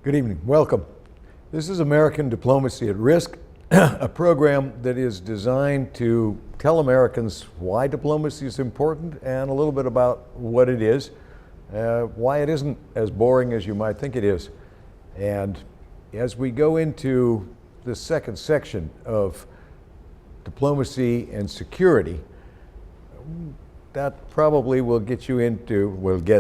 Good evening. Welcome. This is American Diplomacy at Risk, a program that is designed to tell Americans why diplomacy is important and a little bit about what it is, why it isn't as boring as you might think it is. And as we go into the second section of diplomacy and security, that probably will get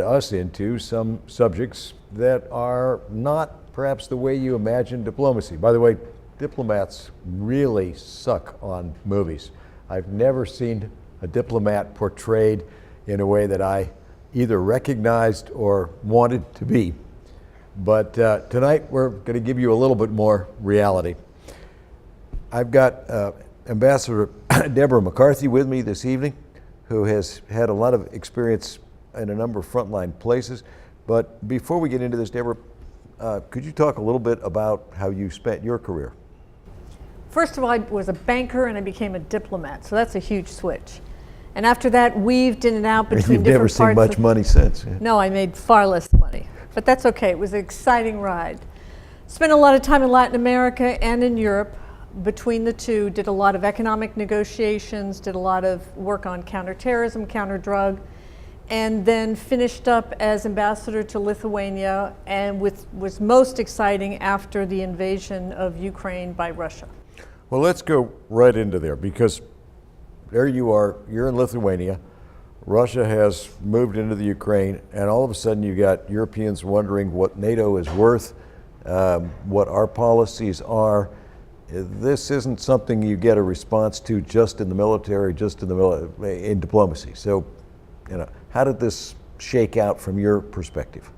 us into some subjects that are not perhaps the way you imagine diplomacy. By the way, diplomats really suck on movies. I've never seen a diplomat portrayed in a way that I either recognized or wanted to be. But tonight we're going to give you a little bit more reality. I've got Ambassador Deborah McCarthy with me this evening, who has had a lot of experience in a number of frontline places. But before we get into this, Deborah, could you talk a little bit about how you spent your career? First of all, I was a banker and I became a diplomat, so that's a huge switch. And after that, weaved in and out between different parts. You've never seen much money since. Yeah. No, I made far less money, but that's okay. It was an exciting ride. Spent a lot of time in Latin America and in Europe. Between the two, did a lot of economic negotiations, did a lot of work on counterterrorism, counter-drug, and then finished up as ambassador to Lithuania, and was most exciting after the invasion of Ukraine by Russia. Well, let's go right into there, because there you are, you're in Lithuania, Russia has moved into the Ukraine, and all of a sudden you got Europeans wondering what NATO is worth, what our policies are. This isn't something you get a response to just in the military, in diplomacy. So, how did this shake out from your perspective?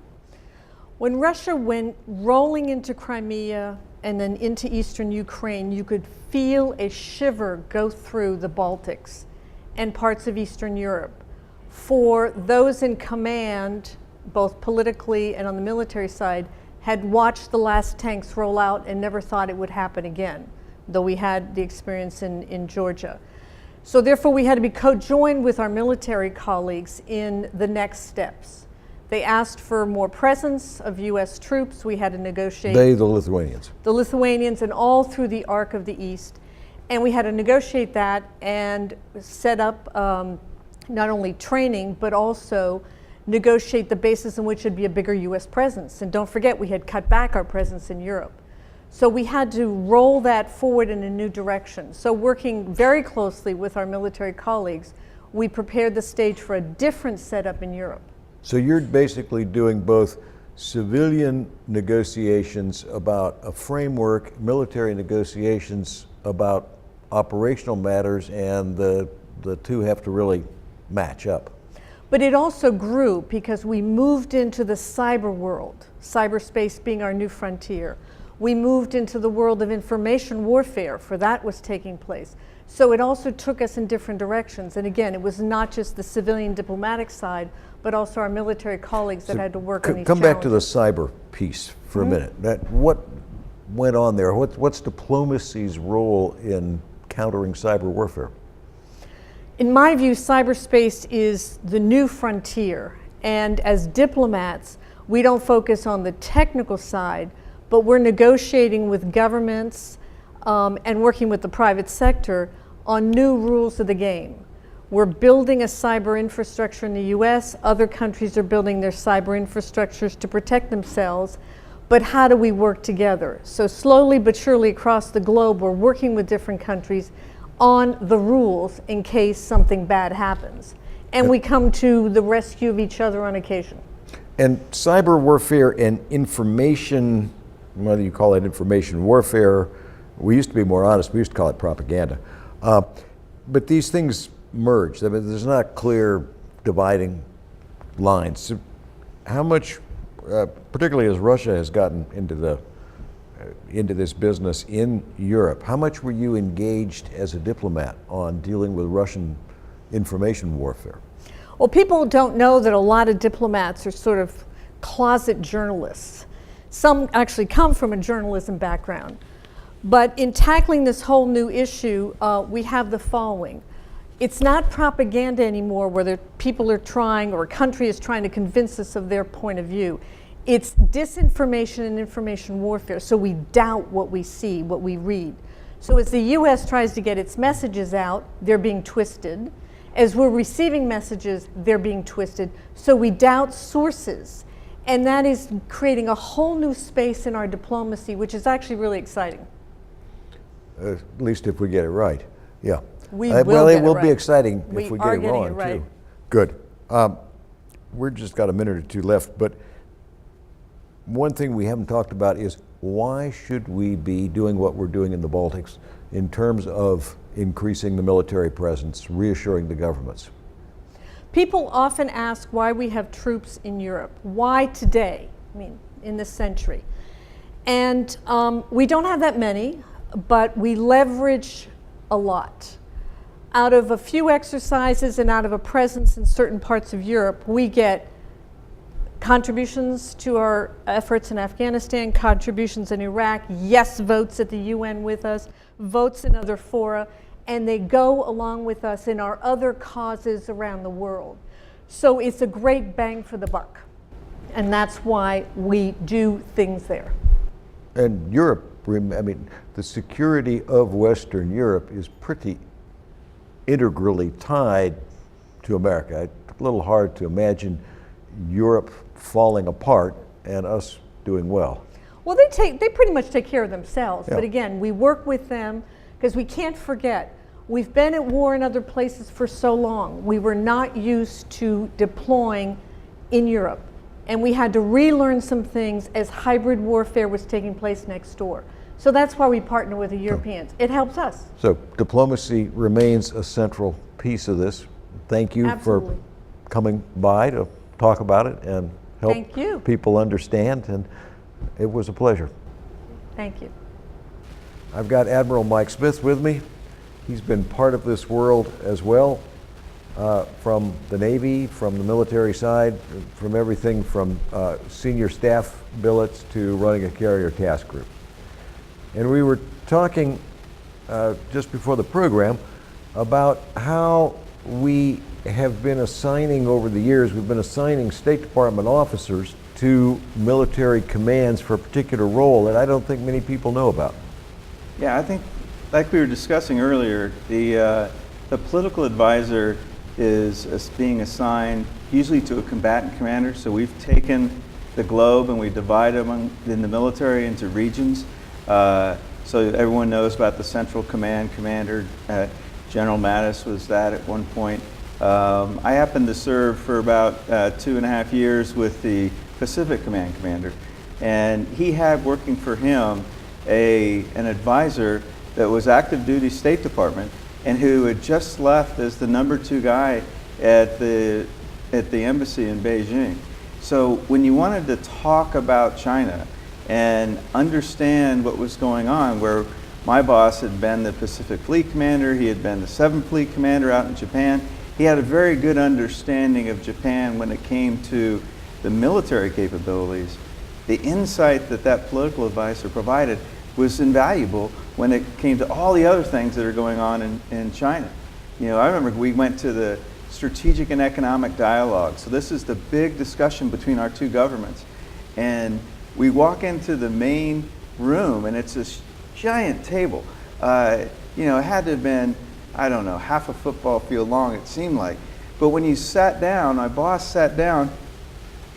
When Russia went rolling into Crimea and then into eastern Ukraine, you could feel a shiver go through the Baltics and parts of Eastern Europe. For those in command, both politically and on the military side, had watched the last tanks roll out and never thought it would happen again, though we had the experience in Georgia. So therefore we had to be co-joined with our military colleagues in the next steps. They asked for more presence of US troops. We had to negotiate. The Lithuanians. The Lithuanians, and all through the arc of the East. And we had to negotiate that and set up not only training, but also negotiate the basis in which would be a bigger US presence. And don't forget, we had cut back our presence in Europe. So we had to roll that forward in a new direction. So working very closely with our military colleagues, we prepared the stage for a different setup in Europe. So you're basically doing both civilian negotiations about a framework, military negotiations about operational matters, and the two have to really match up. But it also grew because we moved into the cyber world, cyberspace being our new frontier. We moved into the world of information warfare, for that was taking place. So it also took us in different directions. And again, it was not just the civilian diplomatic side, but also our military colleagues that had to work on these challenges. Come back to the cyber piece for a minute. What went on there? What's diplomacy's role in countering cyber warfare? In my view, cyberspace is the new frontier. And as diplomats, we don't focus on the technical side, but we're negotiating with governments and working with the private sector on new rules of the game. We're building a cyber infrastructure in the US. Other countries are building their cyber infrastructures to protect themselves. But how do we work together? So slowly but surely across the globe, we're working with different countries on the rules in case something bad happens. And we come to the rescue of each other on occasion. And cyber warfare and information, whether you call it information warfare, we used to be more honest, we used to call it propaganda. But these things merge. I mean, there's not clear dividing lines. So how much, particularly as Russia has gotten into this business in Europe, how much were you engaged as a diplomat on dealing with Russian information warfare? Well, people don't know that a lot of diplomats are sort of closet journalists. Some actually come from a journalism background. But in tackling this whole new issue, we have the following. It's not propaganda anymore where people are trying, or a country is trying to convince us of their point of view. It's disinformation and information warfare. So we doubt what we see, what we read. So as the US tries to get its messages out, they're being twisted. As we're receiving messages, they're being twisted. So we doubt sources. And that is creating a whole new space in our diplomacy, which is actually really exciting. At least if we get it right. Yeah. We Well, will it get it will be right. exciting We if we are get it getting wrong, it right. too. Good. We've just got a minute or two left, but one thing we haven't talked about is why should we be doing what we're doing in the Baltics in terms of increasing the military presence, reassuring the governments? People often ask why we have troops in Europe. Why today? I mean, in this century. And we don't have that many, but we leverage a lot. Out of a few exercises and out of a presence in certain parts of Europe, we get contributions to our efforts in Afghanistan, contributions in Iraq, yes votes at the UN with us, votes in other fora, and they go along with us in our other causes around the world. So it's a great bang for the buck. And that's why we do things there. And Europe, I mean, the security of Western Europe is pretty integrally tied to America. It's a little hard to imagine Europe falling apart and us doing well. Well, they pretty much take care of themselves. Yeah. But again, we work with them because we can't forget, we've been at war in other places for so long. We were not used to deploying in Europe. And we had to relearn some things as hybrid warfare was taking place next door. So that's why we partner with the Europeans. It helps us. So diplomacy remains a central piece of this. Thank you Absolutely. for coming by to talk about it and help Thank you. people understand, and it was a pleasure. Thank you. I've got Admiral Mike Smith with me. He's been part of this world as well, from the Navy, from the military side, from everything from senior staff billets to running a carrier task group. And we were talking just before the program about how we have been assigning over the years, we've been assigning State Department officers to military commands for a particular role that I don't think many people know about. Yeah, I think, like we were discussing earlier, the political advisor is being assigned usually to a combatant commander. So we've taken the globe and we divide them in the military into regions. So everyone knows about the Central Command commander. General Mattis was that at one point. I happened to serve for about 2.5 years with the Pacific Command commander. And he had working for him an advisor that was active duty State Department and who had just left as the #2 guy at the embassy in Beijing. So when you wanted to talk about China and understand what was going on, where my boss had been the Pacific Fleet commander, he had been the 7th Fleet commander out in Japan, he had a very good understanding of Japan when it came to the military capabilities. The insight that political advisor provided was invaluable when it came to all the other things that are going on in China. You know, I remember we went to the Strategic and Economic Dialogue. So this is the big discussion between our two governments. And we walk into the main room and it's this giant table. You know, it had to have been, I don't know, half a football field long, it seemed like. But when you sat down, my boss sat down,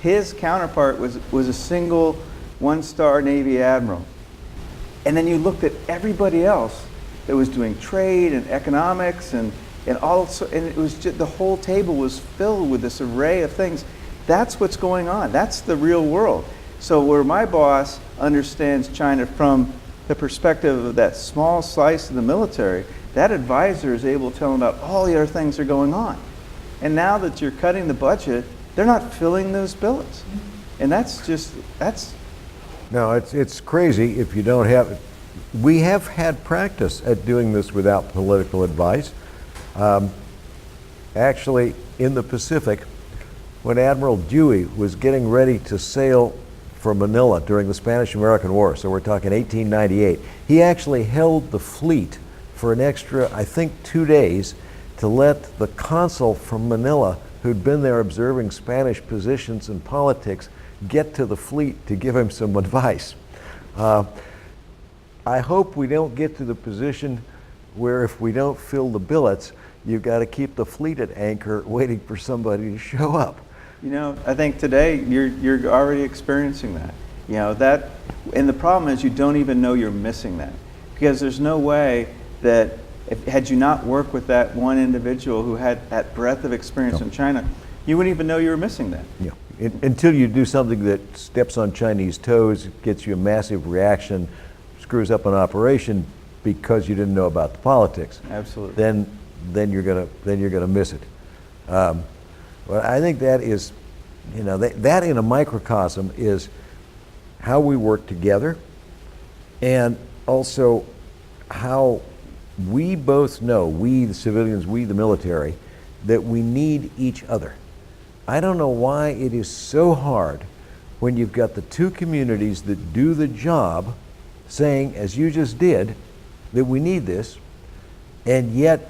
his counterpart was a single one-star Navy admiral. And then you looked at everybody else that was doing trade and economics and it was just, the whole table was filled with this array of things. That's what's going on. That's the real world. So where my boss understands China from the perspective of that small slice of the military, that advisor is able to tell them about all the other things that are going on. And now that you're cutting the budget, they're not filling those billets. And that's No, it's crazy if you don't have it. We have had practice at doing this without political advice. Actually, in the Pacific, when Admiral Dewey was getting ready to sail for Manila during the Spanish-American War, so we're talking 1898, he actually held the fleet for an extra, I think, 2 days to let the consul from Manila, who'd been there observing Spanish positions and politics, get to the fleet to give him some advice. I hope we don't get to the position where if we don't fill the billets, you've got to keep the fleet at anchor waiting for somebody to show up. You know, I think today you're already experiencing that. You know, that, and the problem is you don't even know you're missing that. Because there's no way that, had you not worked with that one individual who had that breadth of experience in China, you wouldn't even know you were missing that. Yeah. Until you do something that steps on Chinese toes, gets you a massive reaction, screws up an operation because you didn't know about the politics. Absolutely. Then you're gonna miss it. Well, I think that is, you know, that in a microcosm is how we work together, and also how we both know, we the civilians, we the military, that we need each other. I don't know why it is so hard when you've got the two communities that do the job saying, as you just did, that we need this, and yet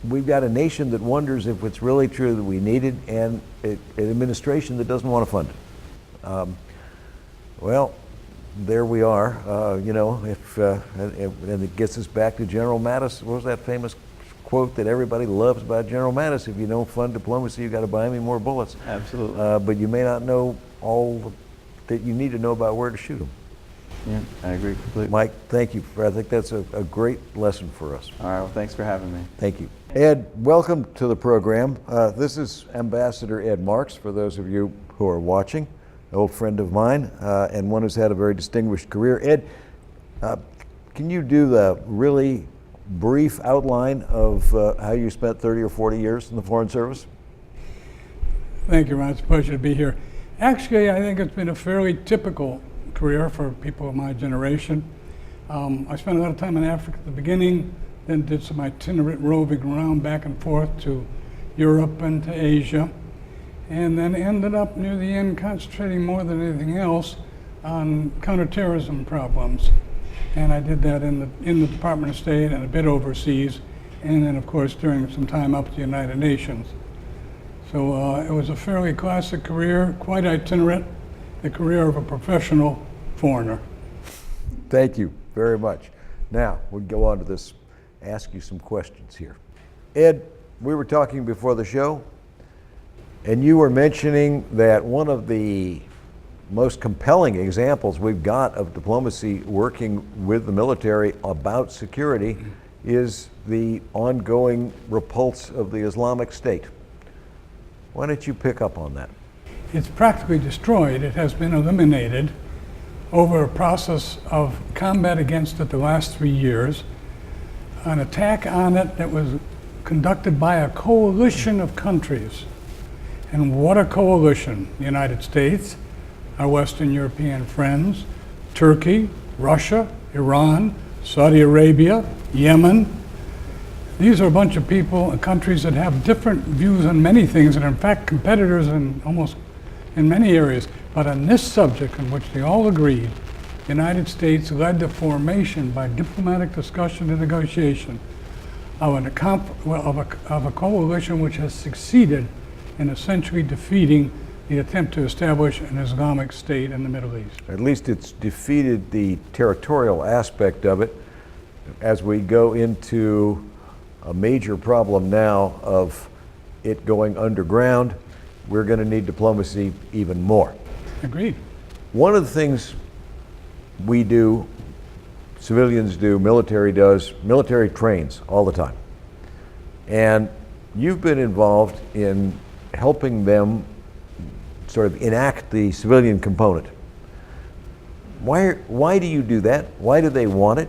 we've got a nation that wonders if it's really true that we need it, and an administration that doesn't want to fund it. Well, there we are. You know, and it gets us back to General Mattis. What was that famous quote that everybody loves about General Mattis? If you don't fund diplomacy, you got to buy me more bullets. Absolutely. But you may not know all that you need to know about where to shoot them. Yeah, I agree completely. Mike, thank you. I think that's a great lesson for us. All right, well, thanks for having me. Thank you. Ed, welcome to the program. This is Ambassador Ed Marks, for those of you who are watching, an old friend of mine, and one who's had a very distinguished career. Ed, can you do the really brief outline of how you spent 30 or 40 years in the Foreign Service? Thank you, Ron. It's a pleasure to be here. Actually, I think it's been a fairly typical career for people of my generation. I spent a lot of time in Africa at the beginning, then did some itinerant roving around back and forth to Europe and to Asia, and then ended up near the end concentrating more than anything else on counterterrorism problems. And I did that in the Department of State and a bit overseas, and then of course during some time up at the United Nations. So it was a fairly classic career, quite itinerant, the career of a professional foreigner. Thank you very much. Now, we'll go on to this, ask you some questions here. Ed, we were talking before the show, and you were mentioning that one of the most compelling examples we've got of diplomacy working with the military about security is the ongoing repulse of the Islamic State. Why don't you pick up on that? It's practically destroyed. It has been eliminated over a process of combat against it the last 3 years. An attack on it that was conducted by a coalition of countries. And what a coalition. The United States, our Western European friends, Turkey, Russia, Iran, Saudi Arabia, Yemen. These are a bunch of people and countries that have different views on many things and are in fact competitors in almost in many areas. But on this subject, in which they all agreed, the United States led the formation by diplomatic discussion and negotiation of a coalition which has succeeded in essentially defeating the attempt to establish an Islamic State in the Middle East. At least it's defeated the territorial aspect of it. As we go into a major problem now of it going underground, we're going to need diplomacy even more. Agreed. One of the things we do, civilians do, military does, military trains all the time. And you've been involved in helping them sort of enact the civilian component. Why do you do that? Why do they want it?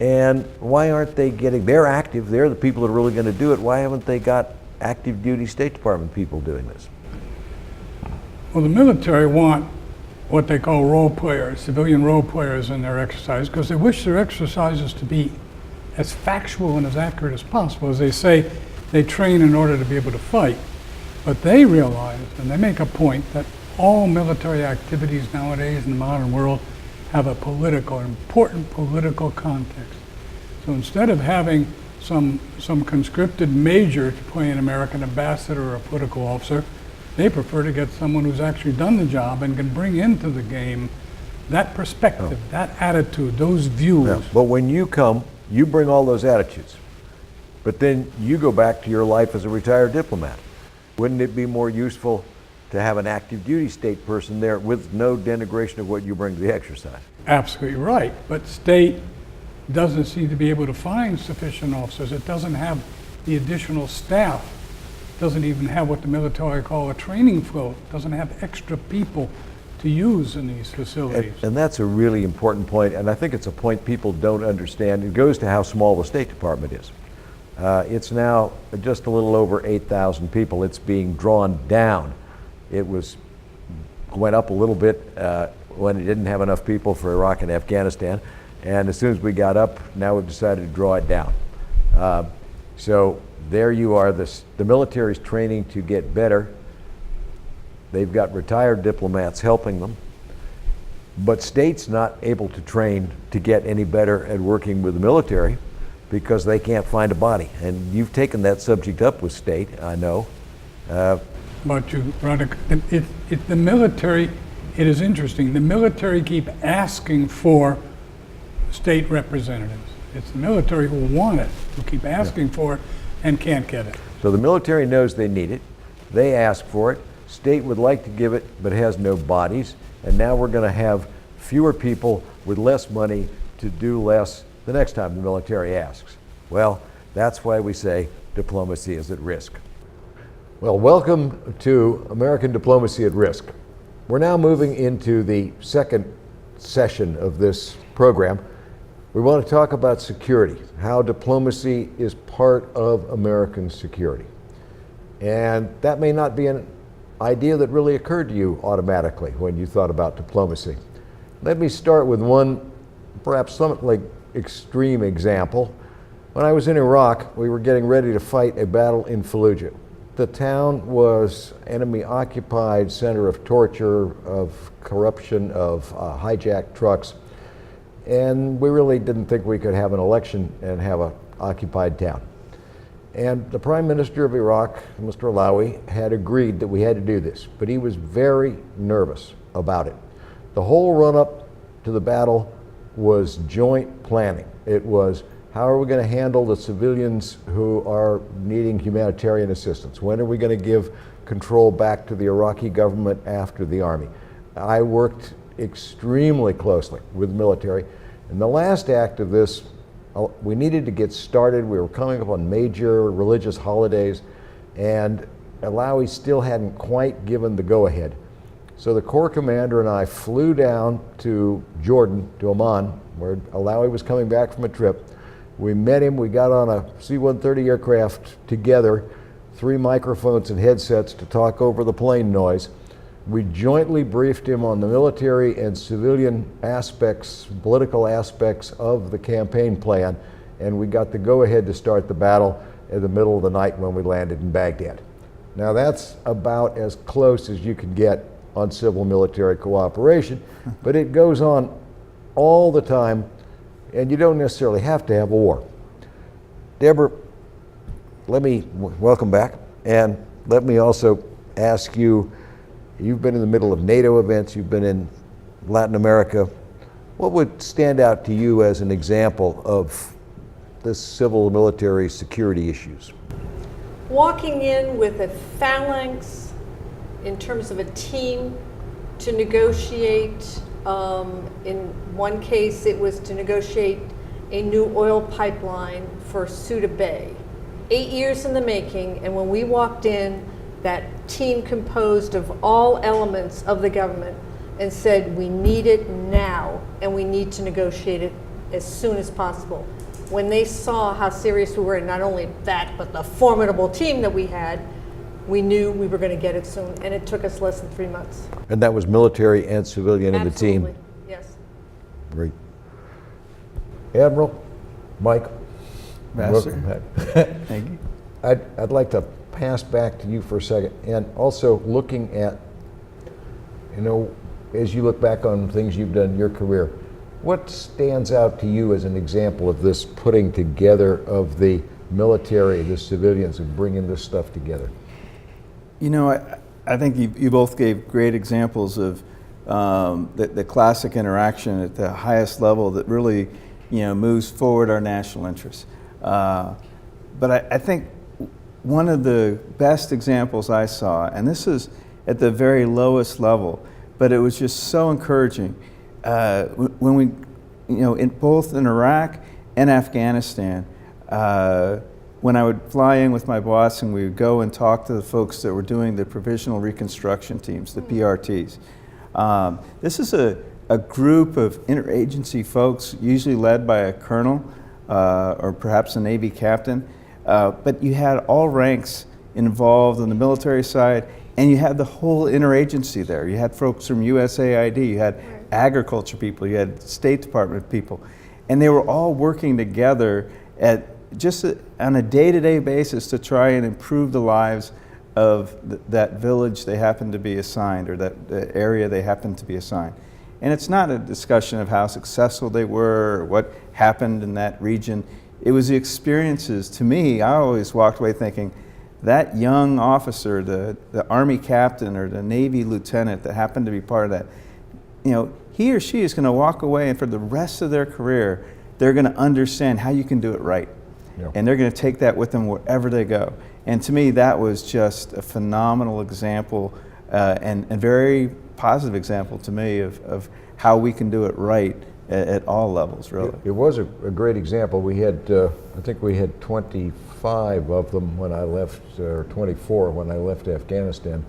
And why aren't they getting, they're active, they're the people that are really going to do it. Why haven't they got active duty State Department people doing this? Well, the military want what they call role players, civilian role players in their exercise, because they wish their exercises to be as factual and as accurate as possible. As they say, they train in order to be able to fight. But they realize, and they make a point, that all military activities nowadays in the modern world have a political, important political context. So instead of having some conscripted major to play an American ambassador or a political officer, They prefer to get someone who's actually done the job and can bring into the game that perspective, that attitude, those views. Yeah, but when you come, you bring all those attitudes. But then you go back to your life as a retired diplomat. Wouldn't it be more useful to have an active duty state person there with no denigration of what you bring to the exercise? Absolutely right, but state doesn't seem to be able to find sufficient officers. It doesn't have the additional staff, doesn't even have what the military call a training float, doesn't have extra people to use in these facilities. And that's a really important point, and I think it's a point people don't understand. It goes to how small the State Department is. It's now just a little over 8,000 people. It's being drawn down. It went up a little bit when it didn't have enough people for Iraq and Afghanistan, and as soon as we got up, now we've decided to draw it down. So there you are, the military's training to get better. They've got retired diplomats helping them, but state's not able to train to get any better at working with the military because they can't find a body. And you've taken that subject up with state, I know. But the military, it is interesting, the military keep asking for state representatives. It's the military who want it, who keep asking for it and can't get it. So the military knows they need it. They ask for it. State would like to give it, but has no bodies. And now we're going to have fewer people with less money to do less the next time the military asks. Well, that's why we say diplomacy is at risk. Well, welcome to American Diplomacy at Risk. We're now moving into the second session of this program. We want to talk about security, how diplomacy is part of American security. And that may not be an idea that really occurred to you automatically when you thought about diplomacy. Let me start with one, perhaps somewhat like extreme example. When I was in Iraq, we were getting ready to fight a battle in Fallujah. The town was enemy-occupied, center of torture, of corruption, of hijacked trucks. And we really didn't think we could have an election and have an occupied town. And the Prime Minister of Iraq, Mr. Alawi, had agreed that we had to do this, but he was very nervous about it. The whole run-up to the battle was joint planning. It was, how are we going to handle the civilians who are needing humanitarian assistance? When are we going to give control back to the Iraqi government after the army? I worked extremely closely with the military. And the last act of this, we needed to get started. We were coming up on major religious holidays, and Alawi still hadn't quite given the go-ahead. So the Corps commander and I flew down to Jordan, to Amman, where Alawi was coming back from a trip. We met him, we got on a C-130 aircraft together, 3 microphones and headsets to talk over the plane noise. We jointly briefed him on the military and civilian aspects, political aspects of the campaign plan, and we got the go-ahead to start the battle in the middle of the night when we landed in Baghdad. Now that's about as close as you can get on civil-military cooperation, but it goes on all the time, and you don't necessarily have to have a war. Deborah, let me welcome back, and let me also ask you, you've been in the middle of NATO events, you've been in Latin America. What would stand out to you as an example of this civil military security issues? Walking in with a phalanx in terms of a team to negotiate, in one case it was to negotiate a new oil pipeline for Suda Bay. 8 years in the making, and when we walked in, that team composed of all elements of the government and said, we need it now and we need to negotiate it as soon as possible. When they saw how serious we were, and not only that, but the formidable team that we had, we knew we were going to get it soon, and it took us less than 3 months. And that was military and civilian in the team? Absolutely, yes. Great. Admiral, Mike. Ambassador. welcome back. Thank you. I'd like to pass back to you for a second, and also looking at, as you look back on things you've done in your career, what stands out to you as an example of this putting together of the military, the civilians, and bringing this stuff together? I think you both gave great examples of the classic interaction at the highest level that really, moves forward our national interests. But I think one of the best examples I saw, and this is at the very lowest level, but it was just so encouraging. When we, both in Iraq and Afghanistan, when I would fly in with my boss and we would go and talk to the folks that were doing the provisional reconstruction teams, the PRTs. This is a group of interagency folks, usually led by a colonel or perhaps a Navy captain, but you had all ranks involved on the military side, and you had the whole interagency there. You had folks from USAID, you had agriculture people, you had State Department people, and they were all working together at just on a day-to-day basis to try and improve the lives of that village they happened to be assigned, or that the area they happened to be assigned. And it's not a discussion of how successful they were or what happened in that region. It was the experiences. To me, I always walked away thinking, that young officer, the Army captain or the Navy lieutenant that happened to be part of that, he or she is going to walk away, and for the rest of their career, they're going to understand how you can do it right. Yeah. And they're going to take that with them wherever they go. And to me, that was just a phenomenal example and very positive example to me of how we can do it right at all levels, really. It was a great example. We had, I think we had 25 of them when I left, or 24 when I left Afghanistan.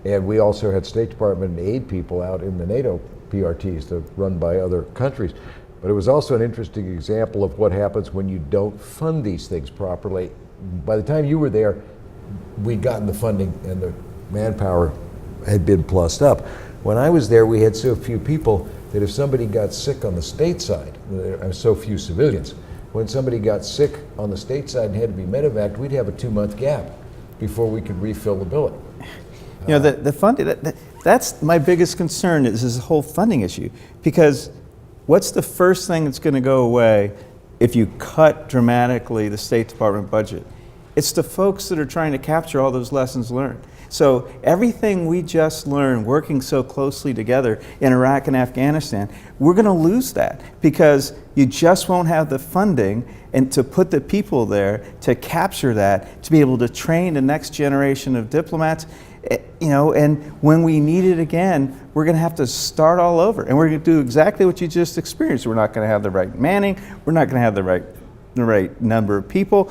And we also had State Department and aid people out in the NATO PRTs run by other countries. But it was also an interesting example of what happens when you don't fund these things properly. By the time you were there, we'd gotten the funding and the manpower had been plussed up. When I was there, we had so few people that if somebody got sick on the state side, there are so few civilians, when somebody got sick on the state side and had to be medevaced, we'd have a 2-month gap before we could refill the billet. The funding, that's my biggest concern, is this whole funding issue. Because what's the first thing that's going to go away if you cut dramatically the State Department budget? It's the folks that are trying to capture all those lessons learned. So everything we just learned working so closely together in Iraq and Afghanistan, we're going to lose that because you just won't have the funding and to put the people there to capture that, to be able to train the next generation of diplomats. And when we need it again, we're going to have to start all over, and we're going to do exactly what you just experienced. We're not going to have the right manning, we're not going to have the right number of people,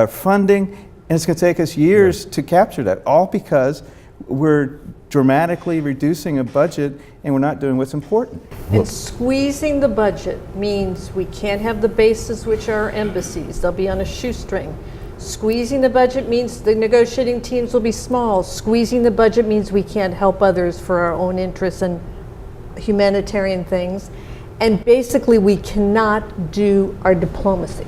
funding, and it's going to take us years to capture that, all because we're dramatically reducing a budget and we're not doing what's important. And squeezing the budget means we can't have the bases, which are embassies. They'll be on a shoestring. Squeezing the budget means the negotiating teams will be small. Squeezing the budget means we can't help others for our own interests and humanitarian things. And basically, we cannot do our diplomacy.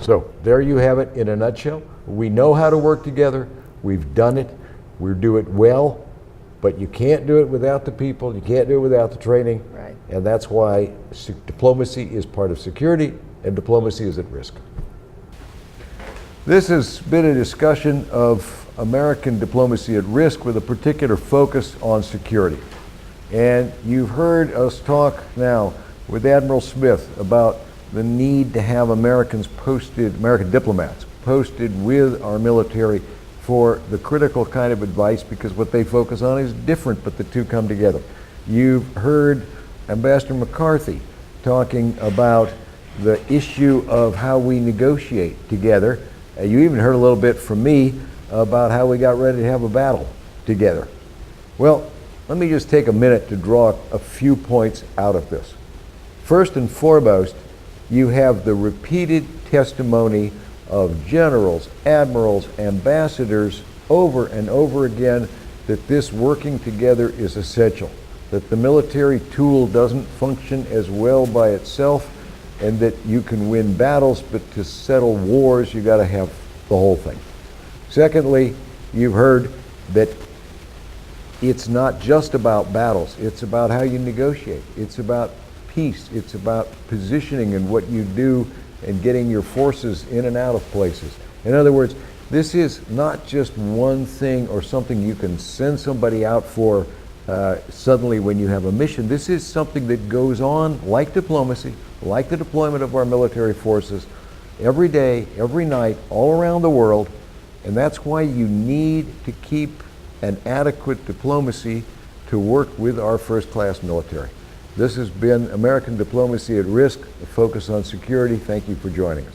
So there you have it in a nutshell. We know how to work together. We've done it. We do it well. But you can't do it without the people. You can't do it without the training. Right. And that's why diplomacy is part of security, and diplomacy is at risk. This has been a discussion of American diplomacy at risk with a particular focus on security. And you've heard us talk now with Admiral Smith about the need to have American diplomats posted with our military for the critical kind of advice, because what they focus on is different, but the two come together. You've heard Ambassador McCarthy talking about the issue of how we negotiate together. You even heard a little bit from me about how we got ready to have a battle together. Well, let me just take a minute to draw a few points out of this. First and foremost, you have the repeated testimony of generals, admirals, ambassadors over and over again that this working together is essential, that the military tool doesn't function as well by itself, and that you can win battles, but to settle wars, you got to have the whole thing. Secondly, you've heard that it's not just about battles, it's about how you negotiate. It's about peace, it's about positioning and what you do and getting your forces in and out of places. In other words, This is not just one thing or something you can send somebody out for suddenly when you have a mission. This is something that goes on like diplomacy, like the deployment of our military forces, every day, every night, all around the world. And that's why you need to keep an adequate diplomacy to work with our first-class military. This has been American Diplomacy at Risk, a focus on security. Thank you for joining us.